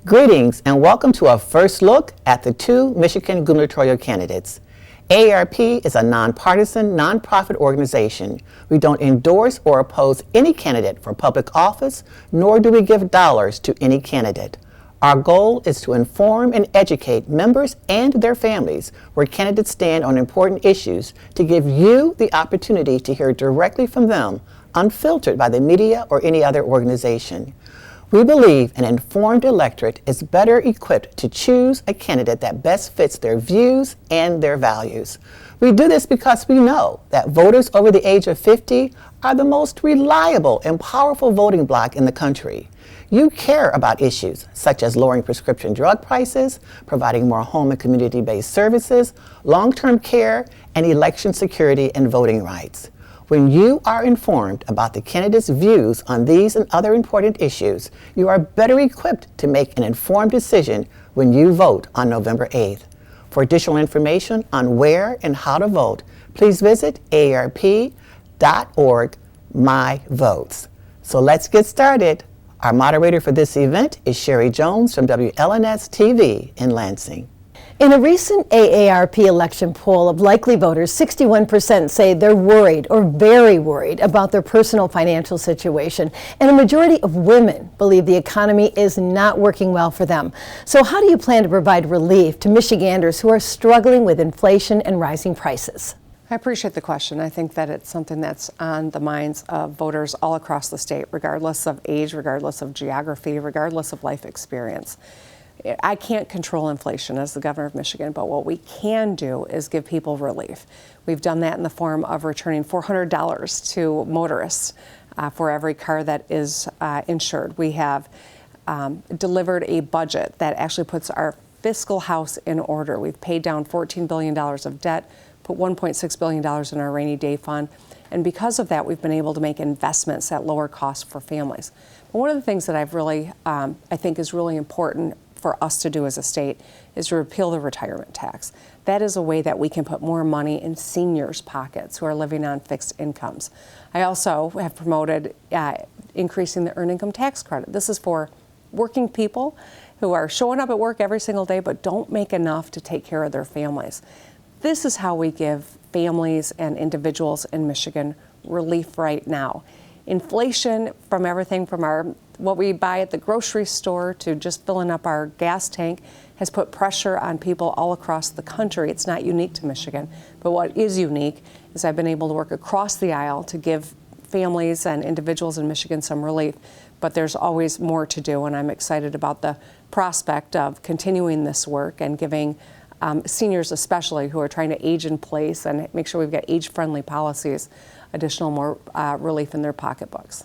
Greetings and welcome to a first look at the two Michigan gubernatorial candidates. AARP is a nonpartisan, nonprofit organization. We don't endorse or oppose any candidate for public office, nor do we give dollars to any candidate. Our goal is to inform and educate members and their families where candidates stand on important issues to give you the opportunity to hear directly from them, unfiltered by the media or any other organization. We believe an informed electorate is better equipped to choose a candidate that best fits their views and their values. We do this because we know that voters over the age of 50 are the most reliable and powerful voting bloc in the country. You care about issues such as lowering prescription drug prices, providing more home and community-based services, long-term care, and election security and voting rights. When you are informed about the candidates' views on these and other important issues, you are better equipped to make an informed decision when you vote on November 8th. For additional information on where and how to vote, please visit aarp.org/myvotes. So let's get started. Our moderator for this event is Sherry Jones from WLNS TV in Lansing. In a recent AARP election poll of likely voters, 61% say they're worried or very worried about their personal financial situation, and a majority of women believe the economy is not working well for them. So how do you plan to provide relief to Michiganders who are struggling with inflation and rising prices? I appreciate the question. I think that it's something that's on the minds of voters all across the state, regardless of age, regardless of geography, regardless of life experience. I can't control inflation as the governor of Michigan, but what we can do is give people relief. We've done that in the form of returning $400 to motorists for every car that is insured. We have delivered a budget that actually puts our fiscal house in order. We've paid down $14 billion of debt, put $1.6 billion in our rainy day fund, and because of that, we've been able to make investments at lower cost for families. But one of the things that I've really, I think is really important for us to do as a state is to repeal the retirement tax. That is a way that we can put more money in seniors' pockets who are living on fixed incomes. I also have promoted increasing the earned income tax credit. This is for working people who are showing up at work every single day but don't make enough to take care of their families. This is how we give families and individuals in Michigan relief right now. Inflation, from everything from what we buy at the grocery store to just filling up our gas tank, has put pressure on people all across the country. It's not unique to Michigan, but what is unique is I've been able to work across the aisle to give families and individuals in Michigan some relief, but there's always more to do, and I'm excited about the prospect of continuing this work and giving seniors especially who are trying to age in place and make sure we've got age-friendly policies, additional more relief in their pocketbooks.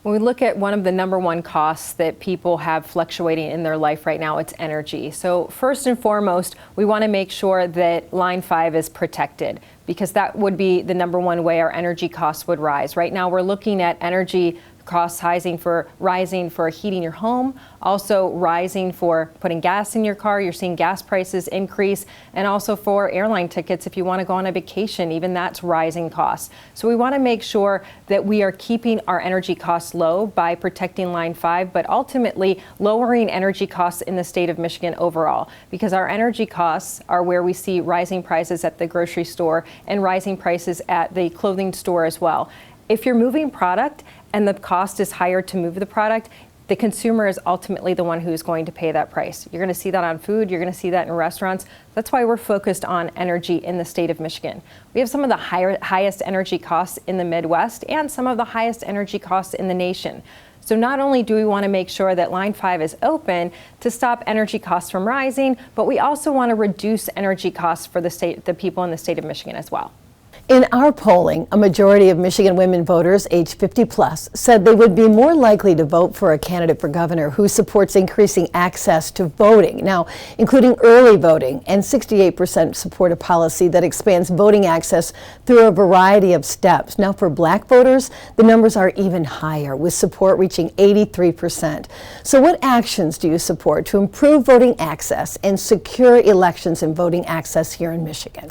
When we look at one of the number one costs that people have fluctuating in their life right now, it's energy. So first and foremost, we want to make sure that Line 5 is protected, because that would be the number one way our energy costs would rise. Right now we're looking at energy costs rising for heating your home, also rising for putting gas in your car. You're seeing gas prices increase, and also for airline tickets if you want to go on a vacation, even that's rising costs. So we want to make sure that we are keeping our energy costs low by protecting Line 5, but ultimately lowering energy costs in the state of Michigan overall, because our energy costs are where we see rising prices at the grocery store and rising prices at the clothing store as well. If you're moving product and the cost is higher to move the product, the consumer is ultimately the one who's going to pay that price. You're going to see that on food, you're going to see that in restaurants. That's why we're focused on energy in the state of Michigan. We have some of the highest energy costs in the Midwest and some of the highest energy costs in the nation. So not only do we want to make sure that Line 5 is open to stop energy costs from rising, but we also want to reduce energy costs for the people in the state of Michigan as well. In our polling, a majority of Michigan women voters age 50 plus said they would be more likely to vote for a candidate for governor who supports increasing access to voting, now including early voting, and 68% support a policy that expands voting access through a variety of steps. Now for black voters, the numbers are even higher, with support reaching 83%. So what actions do you support to improve voting access and secure elections and voting access here in Michigan?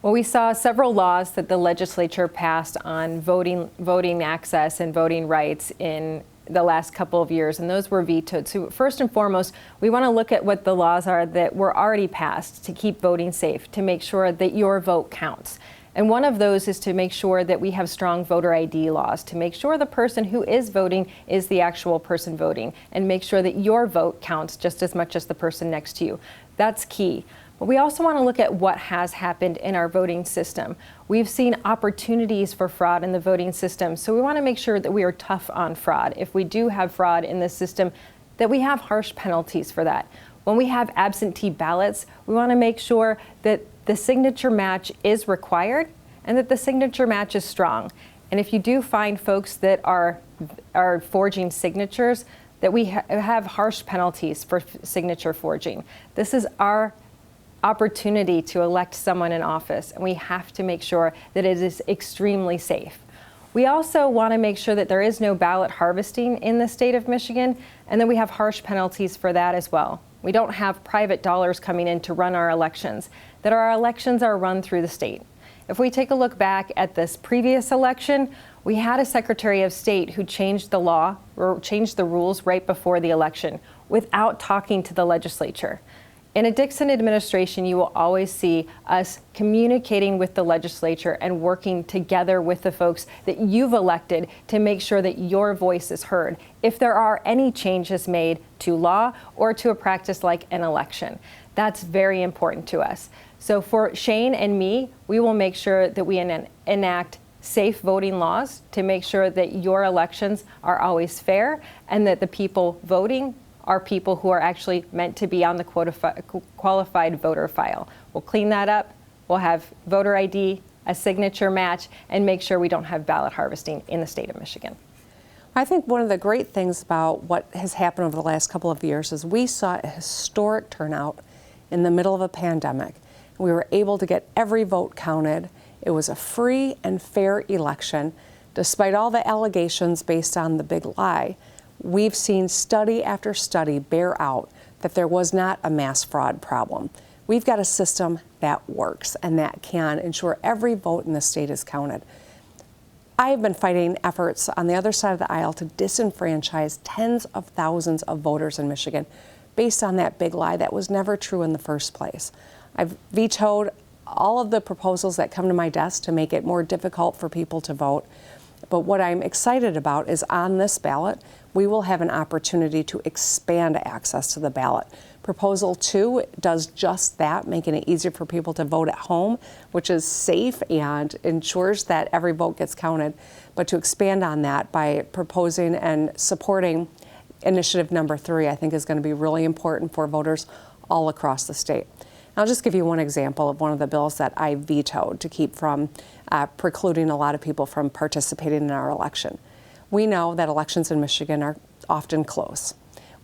Well, we saw several laws that the legislature passed on voting access and voting rights in the last couple of years, and those were vetoed. So first and foremost, we want to look at what the laws are that were already passed to keep voting safe, to make sure that your vote counts. And one of those is to make sure that we have strong voter ID laws, to make sure the person who is voting is the actual person voting, and make sure that your vote counts just as much as the person next to you. That's key. But we also want to look at what has happened in our voting system. We've seen opportunities for fraud in the voting system, so we want to make sure that we are tough on fraud. If we do have fraud in the system, that we have harsh penalties for that. When we have absentee ballots, we want to make sure that the signature match is required and that the signature match is strong. And if you do find folks that are forging signatures, that we have harsh penalties for signature forging. This is our opportunity to elect someone in office, and we have to make sure that it is extremely safe. We also want to make sure that there is no ballot harvesting in the state of Michigan, and that we have harsh penalties for that as well. We don't have private dollars coming in to run our elections, that our elections are run through the state. If we take a look back at this previous election, we had a Secretary of State who changed the law or changed the rules right before the election without talking to the legislature. In a Dixon administration, you will always see us communicating with the legislature and working together with the folks that you've elected to make sure that your voice is heard if there are any changes made to law or to a practice like an election. That's very important to us. So for Shane and me, we will make sure that we enact safe voting laws to make sure that your elections are always fair and that the people voting are people who are actually meant to be on the qualified voter file. We'll clean that up. We'll have voter ID, a signature match, and make sure we don't have ballot harvesting in the state of Michigan. I think one of the great things about what has happened over the last couple of years is we saw a historic turnout in the middle of a pandemic. We were able to get every vote counted. It was a free and fair election. Despite all the allegations based on the big lie, we've seen study after study bear out that there was not a mass fraud problem. We've got a system that works and that can ensure every vote in the state is counted. I have been fighting efforts on the other side of the aisle to disenfranchise tens of thousands of voters in Michigan based on that big lie that was never true in the first place. I've vetoed all of the proposals that come to my desk to make it more difficult for people to vote. But what I'm excited about is on this ballot, we will have an opportunity to expand access to the ballot. Proposal 2 does just that, making it easier for people to vote at home, which is safe and ensures that every vote gets counted. But to expand on that by proposing and supporting initiative number 3, I think is going to be really important for voters all across the state. I'll just give you one example of one of the bills that I vetoed to keep from precluding a lot of people from participating in our election. We know that elections in Michigan are often close.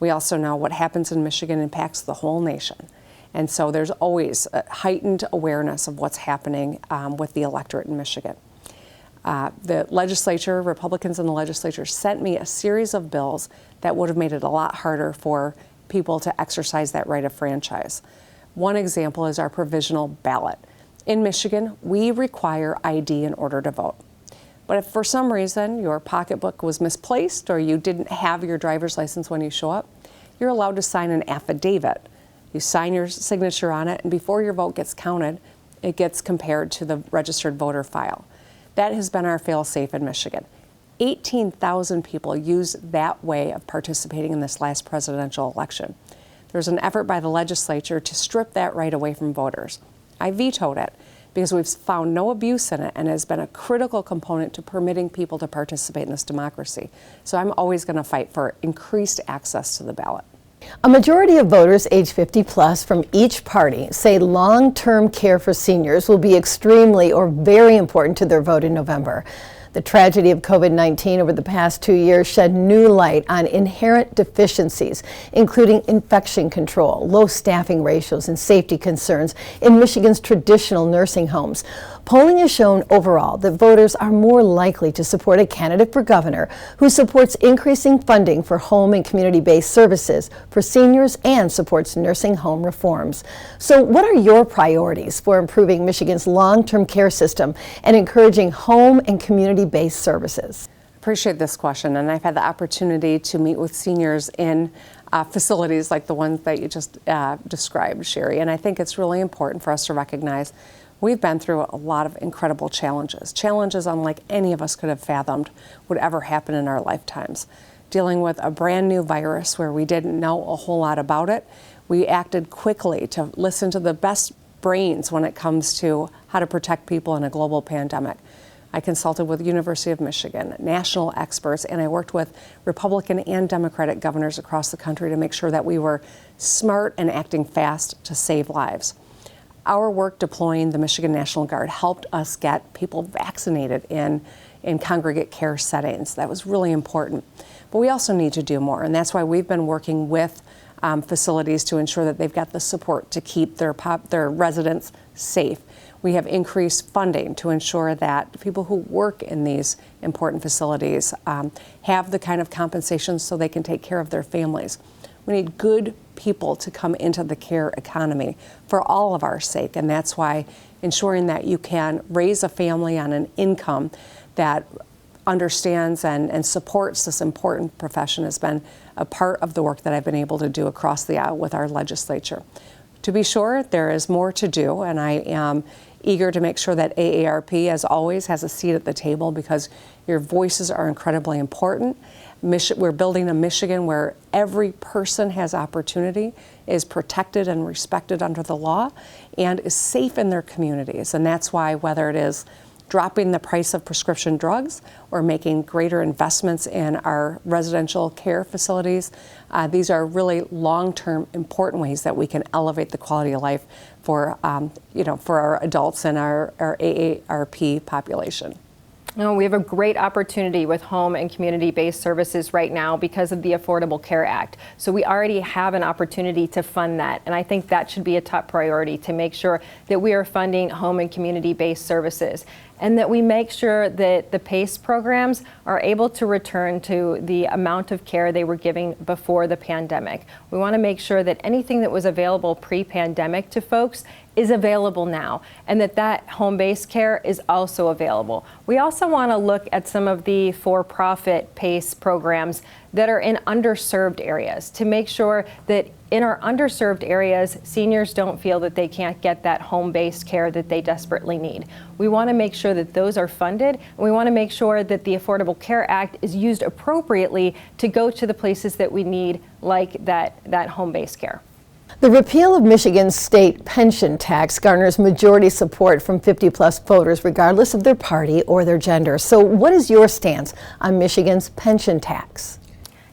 We also know what happens in Michigan impacts the whole nation. And so there's always a heightened awareness of what's happening with the electorate in Michigan. The legislature, Republicans in the legislature, sent me a series of bills that would have made it a lot harder for people to exercise that right of franchise. One example is our provisional ballot. In Michigan, we require ID in order to vote. But if for some reason your pocketbook was misplaced or you didn't have your driver's license when you show up, you're allowed to sign an affidavit. You sign your signature on it, and before your vote gets counted, it gets compared to the registered voter file. That has been our fail-safe in Michigan. 18,000 people used that way of participating in this last presidential election. There's an effort by the legislature to strip that right away from voters. I vetoed it because we've found no abuse in it and it has been a critical component to permitting people to participate in this democracy. So I'm always going to fight for increased access to the ballot. A majority of voters age 50 plus from each party say long-term care for seniors will be extremely or very important to their vote in November. The tragedy of COVID-19 over the past 2 years shed new light on inherent deficiencies, including infection control, low staffing ratios, and safety concerns in Michigan's traditional nursing homes. Polling has shown overall that voters are more likely to support a candidate for governor who supports increasing funding for home and community-based services for seniors and supports nursing home reforms. So what are your priorities for improving Michigan's long-term care system and encouraging home and community-based services? appreciate this question, and I've had the opportunity to meet with seniors in facilities like the ones that you just described, Sherry, and I think it's really important for us to recognize we've been through a lot of incredible challenges unlike any of us could have fathomed would ever happen in our lifetimes. Dealing with a brand new virus where we didn't know a whole lot about it, we acted quickly to listen to the best brains when it comes to how to protect people in a global pandemic. I consulted with the University of Michigan, national experts, and I worked with Republican and Democratic governors across the country to make sure that we were smart and acting fast to save lives. Our work deploying the Michigan National Guard helped us get people vaccinated in congregate care settings. That was really important. But we also need to do more, and that's why we've been working with facilities to ensure that they've got the support to keep their residents safe. We have increased funding to ensure that people who work in these important facilities have the kind of compensation so they can take care of their families. We need good people to come into the care economy for all of our sake, and that's why ensuring that you can raise a family on an income that understands and supports this important profession has been a part of the work that I've been able to do across the aisle with our legislature. To be sure, there is more to do, and I am eager to make sure that AARP, as always, has a seat at the table because your voices are incredibly important. We're building a Michigan where every person has opportunity, is protected and respected under the law, and is safe in their communities. And that's why, whether it is dropping the price of prescription drugs or making greater investments in our residential care facilities, these are really long-term important ways that we can elevate the quality of life for our adults and our AARP population. We have a great opportunity with home and community-based services right now because of the Affordable Care Act. So we already have an opportunity to fund that. And I think that should be a top priority, to make sure that we are funding home and community-based services, and that we make sure that the PACE programs are able to return to the amount of care they were giving before the pandemic. We want to make sure that anything that was available pre-pandemic to folks is available now, and that home-based care is also available. We also want to look at some of the for-profit PACE programs that are in underserved areas to make sure that in our underserved areas, seniors don't feel that they can't get that home-based care that they desperately need. We want to make sure that those are funded, and we want to make sure that the Affordable Care Act is used appropriately to go to the places that we need, like that home-based care. The repeal of Michigan's state pension tax garners majority support from 50-plus voters, regardless of their party or their gender. So what is your stance on Michigan's pension tax?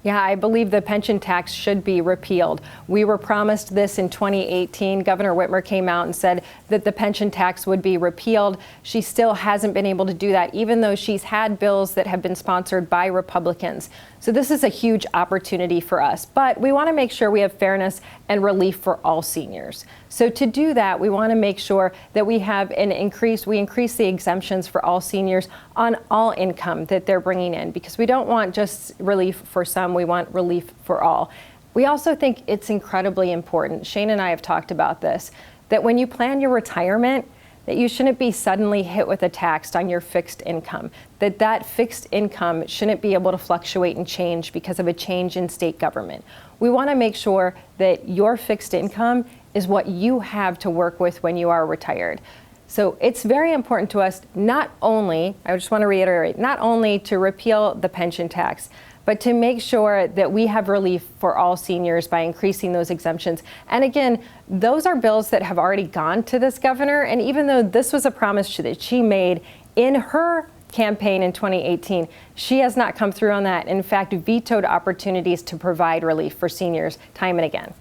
Yeah, I believe the pension tax should be repealed. We were promised this in 2018. Governor Whitmer came out and said that the pension tax would be repealed. She still hasn't been able to do that, even though she's had bills that have been sponsored by Republicans. So this is a huge opportunity for us, but we want to make sure we have fairness and relief for all seniors. So to do that, we want to make sure that we have we increase the exemptions for all seniors on all income that they're bringing in, because we don't want just relief for some, we want relief for all. We also think it's incredibly important, Shane and I have talked about this, that when you plan your retirement, that you shouldn't be suddenly hit with a tax on your fixed income, that fixed income shouldn't be able to fluctuate and change because of a change in state government. We want to make sure that your fixed income is what you have to work with when you are retired. So it's very important to us, not only, I just want to reiterate, not only to repeal the pension tax, but to make sure that we have relief for all seniors by increasing those exemptions. And again, those are bills that have already gone to this governor. And even though this was a promise that she made in her campaign in 2018, she has not come through on that. In fact, vetoed opportunities to provide relief for seniors time and again.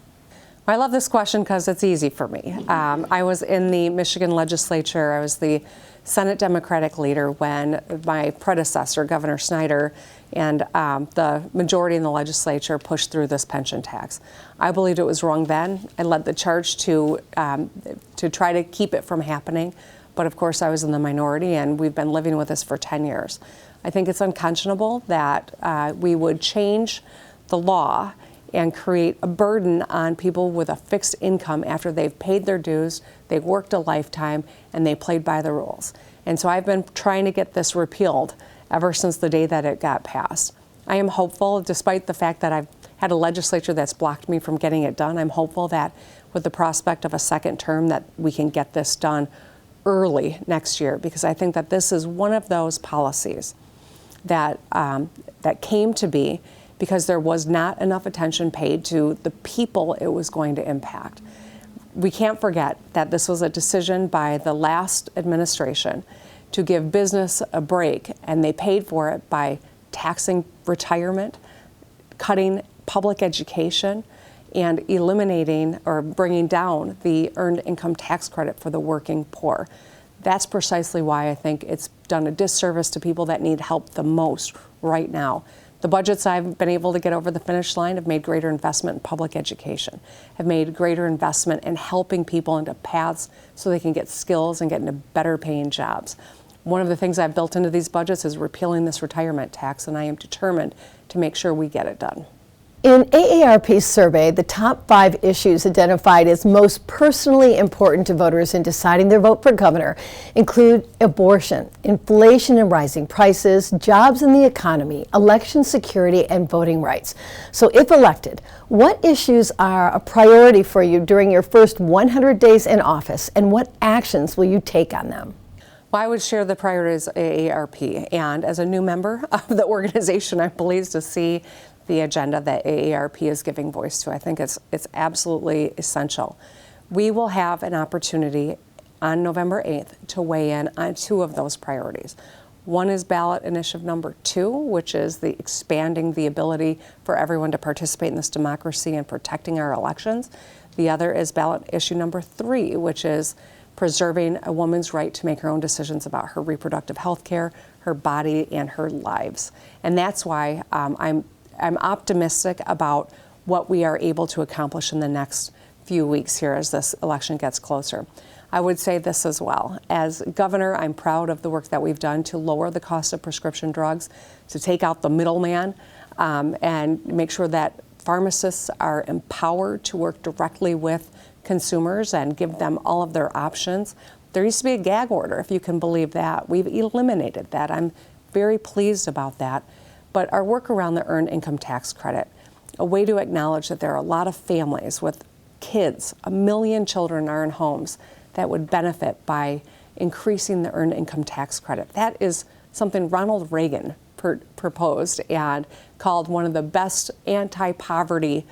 I love this question because it's easy for me. I was in the Michigan legislature. I was the Senate Democratic leader when my predecessor, Governor Snyder, and the majority in the legislature pushed through this pension tax. I believed it was wrong then. I led the charge to try to keep it from happening. But of course, I was in the minority, and we've been living with this for 10 years. I think it's unconscionable that we would change the law and create a burden on people with a fixed income after they've paid their dues, they've worked a lifetime, and they played by the rules. And so I've been trying to get this repealed ever since the day that it got passed. I am hopeful, despite the fact that I've had a legislature that's blocked me from getting it done, I'm hopeful that with the prospect of a second term that we can get this done early next year, because I think that this is one of those policies that that came to be because there was not enough attention paid to the people it was going to impact. We can't forget that this was a decision by the last administration to give business a break, and they paid for it by taxing retirement, cutting public education, and eliminating or bringing down the earned income tax credit for the working poor. That's precisely why I think it's done a disservice to people that need help the most right now. The budgets I've been able to get over the finish line have made greater investment in public education, have made greater investment in helping people into paths so they can get skills and get into better paying jobs. One of the things I've built into these budgets is repealing this retirement tax, and I am determined to make sure we get it done. In AARP's survey, the top 5 issues identified as most personally important to voters in deciding their vote for governor include abortion, inflation and rising prices, jobs in the economy, election security, and voting rights. So if elected, what issues are a priority for you during your first 100 days in office, and what actions will you take on them? Well, I would share the priorities of AARP, and as a new member of the organization, I'm pleased to see the agenda that AARP is giving voice to. I think it's absolutely essential. We will have an opportunity on November 8th to weigh in on 2 of those priorities. One is ballot initiative number 2, which is the expanding the ability for everyone to participate in this democracy and protecting our elections. The other is ballot issue number 3, which is preserving a woman's right to make her own decisions about her reproductive health care, her body, and her lives. And that's why I'm optimistic about what we are able to accomplish in the next few weeks here as this election gets closer. I would say this as well. As governor, I'm proud of the work that we've done to lower the cost of prescription drugs, to take out the middleman, and make sure that pharmacists are empowered to work directly with consumers and give them all of their options. There used to be a gag order, if you can believe that. We've eliminated that. I'm very pleased about that. But our work around the earned income tax credit, a way to acknowledge that there are a lot of families with kids, 1 million children are in homes that would benefit by increasing the earned income tax credit. That is something Ronald Reagan proposed and called one of the best anti-poverty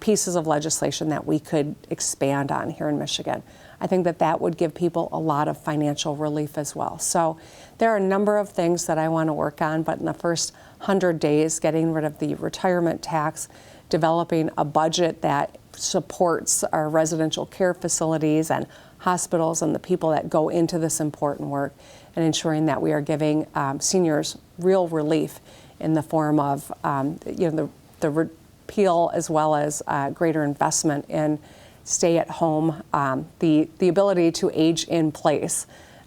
pieces of legislation that we could expand on here in Michigan. I think that that would give people a lot of financial relief as well. So there are a number of things that I want to work on, but in the first 100 days, getting rid of the retirement tax, developing a budget that supports our residential care facilities and hospitals and the people that go into this important work, and ensuring that we are giving seniors real relief in the form of the repeal as well as greater investment in stay-at-home, the ability to age in place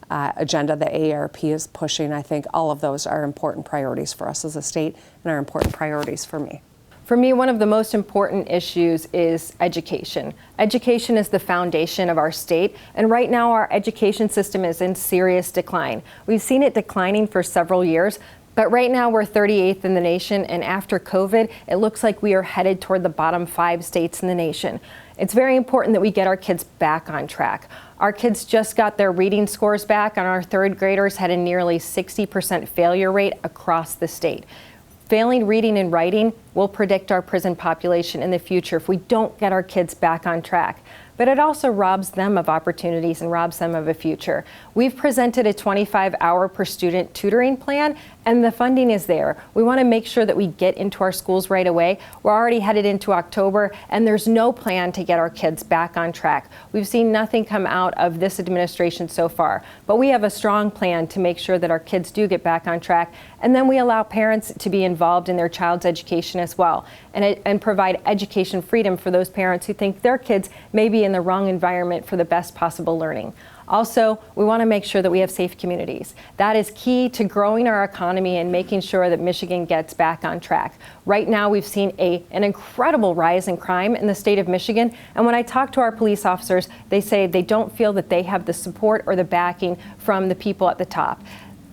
agenda that AARP is pushing. I think all of those are important priorities for us as a state and are important priorities for me. For me, one of the most important issues is education. Education is the foundation of our state, and right now our education system is in serious decline. We've seen it declining for several years, but right now we're 38th in the nation, and after COVID, it looks like we are headed toward the bottom 5 states in the nation. It's very important that we get our kids back on track. Our kids just got their reading scores back, and our 3rd graders had a nearly 60% failure rate across the state. Failing reading and writing will predict our prison population in the future if we don't get our kids back on track. But it also robs them of opportunities and robs them of a future. We've presented a 25-hour per student tutoring plan, and the funding is there. We want to make sure that we get into our schools right away. We're already headed into October, and there's no plan to get our kids back on track. We've seen nothing come out of this administration so far, but we have a strong plan to make sure that our kids do get back on track, and then we allow parents to be involved in their child's education as well, and provide education freedom for those parents who think their kids may be in the wrong environment for the best possible learning. Also, we want to make sure that we have safe communities. That is key to growing our economy and making sure that Michigan gets back on track. Right now, we've seen an incredible rise in crime in the state of Michigan. And when I talk to our police officers, they say they don't feel that they have the support or the backing from the people at the top.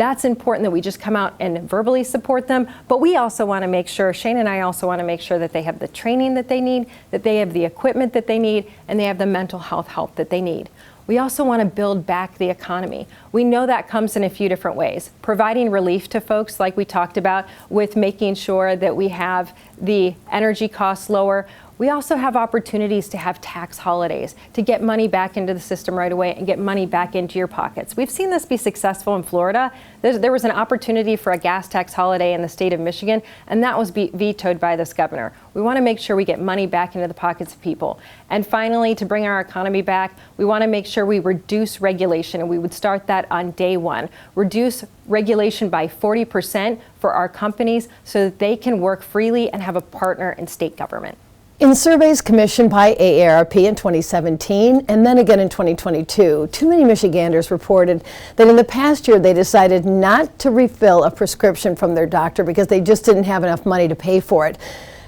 That's important that we just come out and verbally support them, but we also want to make sure, Shane and I also want to make sure that they have the training that they need, that they have the equipment that they need, and they have the mental health help that they need. We also want to build back the economy. We know that comes in a few different ways. Providing relief to folks, like we talked about, with making sure that we have the energy costs lower. We also have opportunities to have tax holidays, to get money back into the system right away and get money back into your pockets. We've seen this be successful in Florida. There was an opportunity for a gas tax holiday in the state of Michigan, and that was vetoed by this governor. We want to make sure we get money back into the pockets of people. And finally, to bring our economy back, we want to make sure we reduce regulation, and we would start that on day one. Reduce regulation by 40% for our companies so that they can work freely and have a partner in state government. In surveys commissioned by AARP in 2017 and then again in 2022, too many Michiganders reported that in the past year they decided not to refill a prescription from their doctor because they just didn't have enough money to pay for it.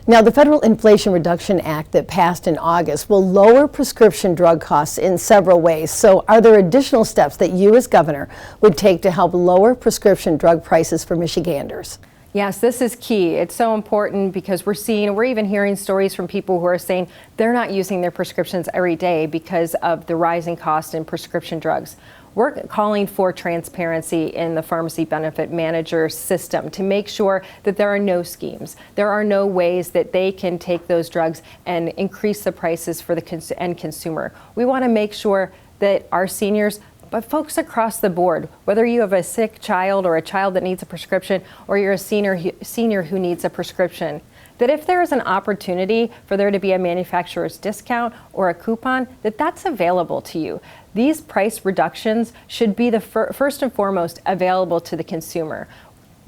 Now, the Federal Inflation Reduction Act that passed in August will lower prescription drug costs in several ways. So are there additional steps that you as governor would take to help lower prescription drug prices for Michiganders? Yes, this is key. It's so important because we're even hearing stories from people who are saying they're not using their prescriptions every day because of the rising cost in prescription drugs. We're calling for transparency in the pharmacy benefit manager system to make sure that there are no schemes. There are no ways that they can take those drugs and increase the prices for the end consumer. We want to make sure that our seniors, but folks across the board, whether you have a sick child or a child that needs a prescription or you're a senior who needs a prescription, that if there is an opportunity for there to be a manufacturer's discount or a coupon, that's available to you. These price reductions should be the first and foremost available to the consumer.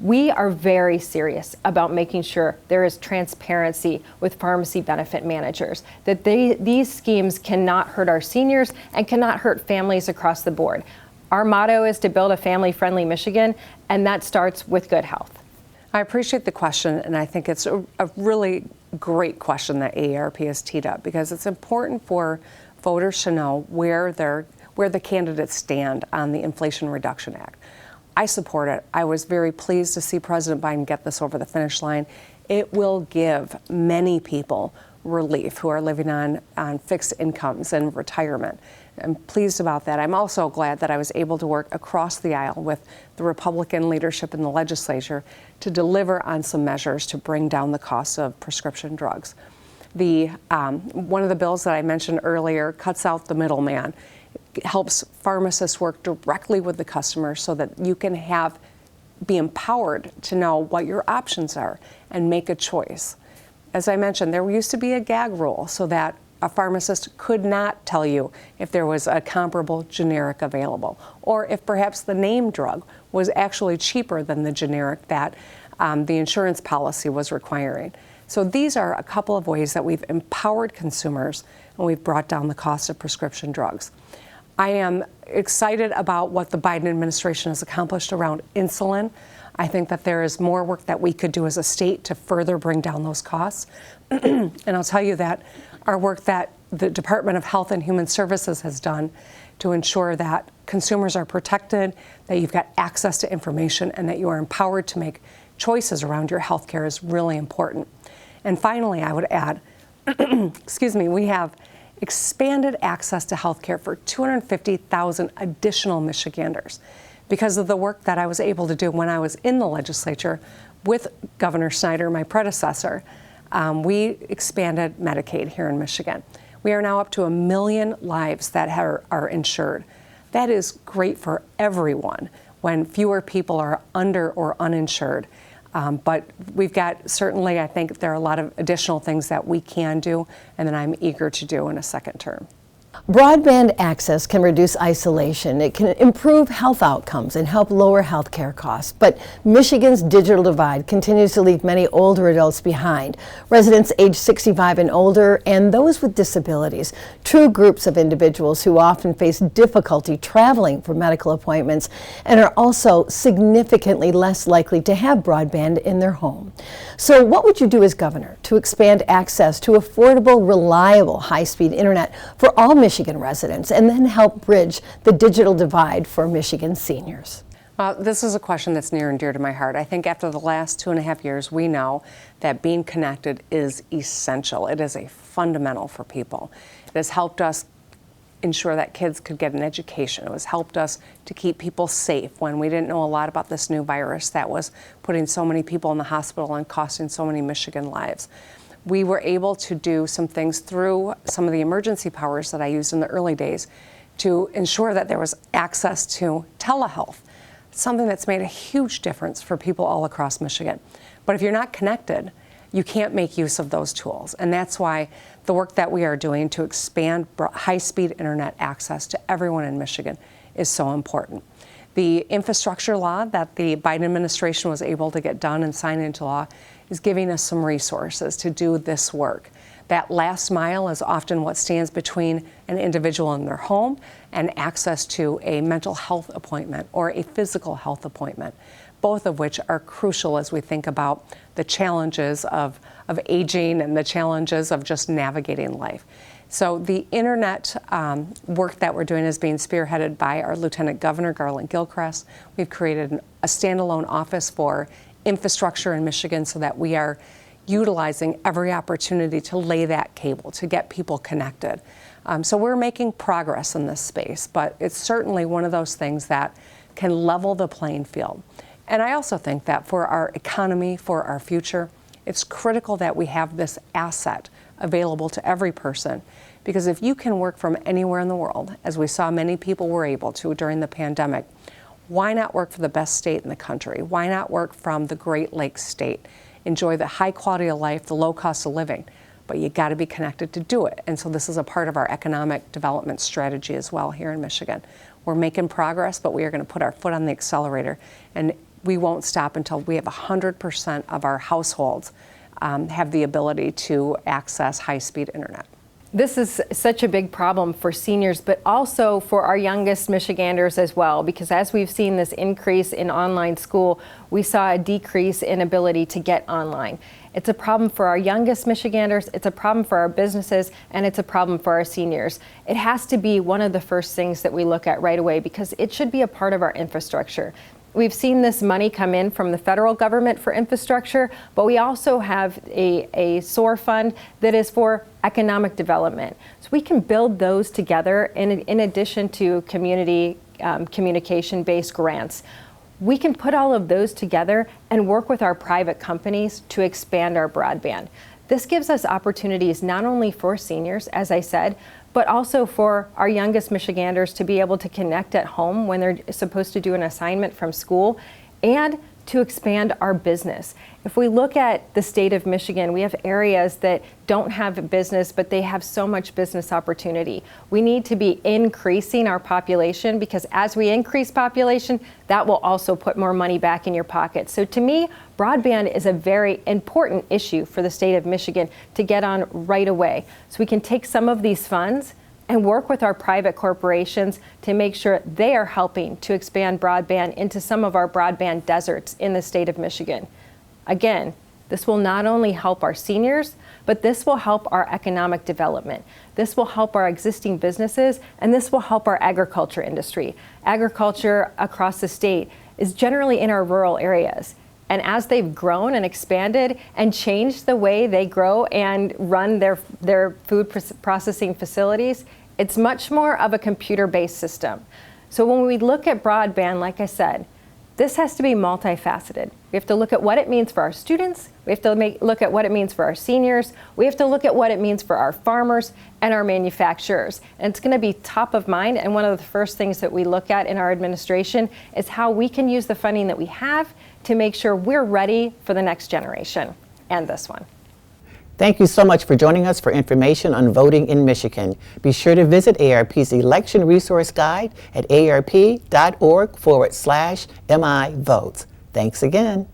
We are very serious about making sure there is transparency with pharmacy benefit managers, that these schemes cannot hurt our seniors and cannot hurt families across the board. Our motto is to build a family-friendly Michigan, and that starts with good health. I appreciate the question, and I think it's a really great question that AARP has teed up, because it's important for voters to know where the candidates stand on the Inflation Reduction Act. I support it. I was very pleased to see President Biden get this over the finish line. It will give many people relief who are living on fixed incomes and retirement. I'm pleased about that. I'm also glad that I was able to work across the aisle with the Republican leadership in the legislature to deliver on some measures to bring down the cost of prescription drugs. One of the bills that I mentioned earlier cuts out the middleman. It helps pharmacists work directly with the customer so that you can be empowered to know what your options are and make a choice. As I mentioned, there used to be a gag rule so that a pharmacist could not tell you if there was a comparable generic available, or if perhaps the name drug was actually cheaper than the generic that the insurance policy was requiring. So these are a couple of ways that we've empowered consumers and we've brought down the cost of prescription drugs. I am excited about what the Biden administration has accomplished around insulin. I think that there is more work that we could do as a state to further bring down those costs. And I'll tell you that our work that the Department of Health and Human Services has done to ensure that consumers are protected, that you've got access to information, and that you are empowered to make choices around your health care is really important. And finally, I would add, we have expanded access to health care for 250,000 additional Michiganders because of the work that I was able to do when I was in the legislature with Governor Snyder, my predecessor. We expanded Medicaid here in Michigan. We are now up to 1 million lives that are insured. That is great for everyone when fewer people are under or uninsured. But we've got, certainly, I think there are a lot of additional things that we can do and that I'm eager to do in a second term. Broadband access can reduce isolation. It can improve health outcomes and help lower health care costs. But Michigan's digital divide continues to leave many older adults behind. Residents age 65 and older and those with disabilities, true groups of individuals who often face difficulty traveling for medical appointments and are also significantly less likely to have broadband in their home. So what would you do as governor to expand access to affordable, reliable, high-speed internet for all Michigan residents and then help bridge the digital divide for Michigan seniors? This is a question that's near and dear to my heart. I think after the last 2.5 years, we know that being connected is essential. It is a fundamental for people. It has helped us ensure that kids could get an education. It has helped us to keep people safe when we didn't know a lot about this new virus that was putting so many people in the hospital and costing so many Michigan lives. We were able to do some things through some of the emergency powers that I used in the early days to ensure that there was access to telehealth, something that's made a huge difference for people all across Michigan. But if you're not connected, you can't make use of those tools. And that's why the work that we are doing to expand high-speed internet access to everyone in Michigan is so important. The infrastructure law that the Biden administration was able to get done and sign into law is giving us some resources to do this work. That last mile is often what stands between an individual in their home and access to a mental health appointment or a physical health appointment, both of which are crucial as we think about the challenges of aging and the challenges of just navigating life. So the internet work that we're doing is being spearheaded by our Lieutenant Governor, Garland Gilchrist. We've created a standalone office for infrastructure in Michigan so that we are utilizing every opportunity to lay that cable, to get people connected. So we're making progress in this space, but it's certainly one of those things that can level the playing field. And I also think that for our economy, for our future, it's critical that we have this asset available to every person, because if you can work from anywhere in the world, as we saw many people were able to during the pandemic, why not work for the best state in the country? Why not work from the Great Lakes state? Enjoy the high quality of life, the low cost of living, but you got to be connected to do it. And so this is a part of our economic development strategy as well here in Michigan. We're making progress, but we are going to put our foot on the accelerator, and we won't stop until we have 100% of our households have the ability to access high-speed internet. This is such a big problem for seniors, but also for our youngest Michiganders as well, because as we've seen this increase in online school, we saw a decrease in ability to get online. It's a problem for our youngest Michiganders, it's a problem for our businesses, and it's a problem for our seniors. It has to be one of the first things that we look at right away, because it should be a part of our infrastructure. We've seen this money come in from the federal government for infrastructure, but we also have a SOAR fund that is for economic development. So we can build those together in addition to community communication-based grants. We can put all of those together and work with our private companies to expand our broadband. This gives us opportunities not only for seniors, as I said, but also for our youngest Michiganders to be able to connect at home when they're supposed to do an assignment from school, and to expand our business. If we look at the state of Michigan, we have areas that don't have a business, but they have so much business opportunity. We need to be increasing our population, because as we increase population, that will also put more money back in your pocket. So to me, broadband is a very important issue for the state of Michigan to get on right away. So we can take some of these funds and work with our private corporations to make sure they are helping to expand broadband into some of our broadband deserts in the state of Michigan. Again, this will not only help our seniors, but this will help our economic development. This will help our existing businesses, and this will help our agriculture industry. Agriculture across the state is generally in our rural areas. And as they've grown and expanded and changed the way they grow and run their food processing facilities, it's much more of a computer-based system. So when we look at broadband, like I said, this has to be multifaceted. We have to look at what it means for our students. We have to look at what it means for our seniors. We have to look at what it means for our farmers and our manufacturers. And it's going to be top of mind. And one of the first things that we look at in our administration is how we can use the funding that we have to make sure we're ready for the next generation and this one. Thank you so much for joining us for information on voting in Michigan. Be sure to visit AARP's election resource guide at aarp.org/MIVotes. Thanks again.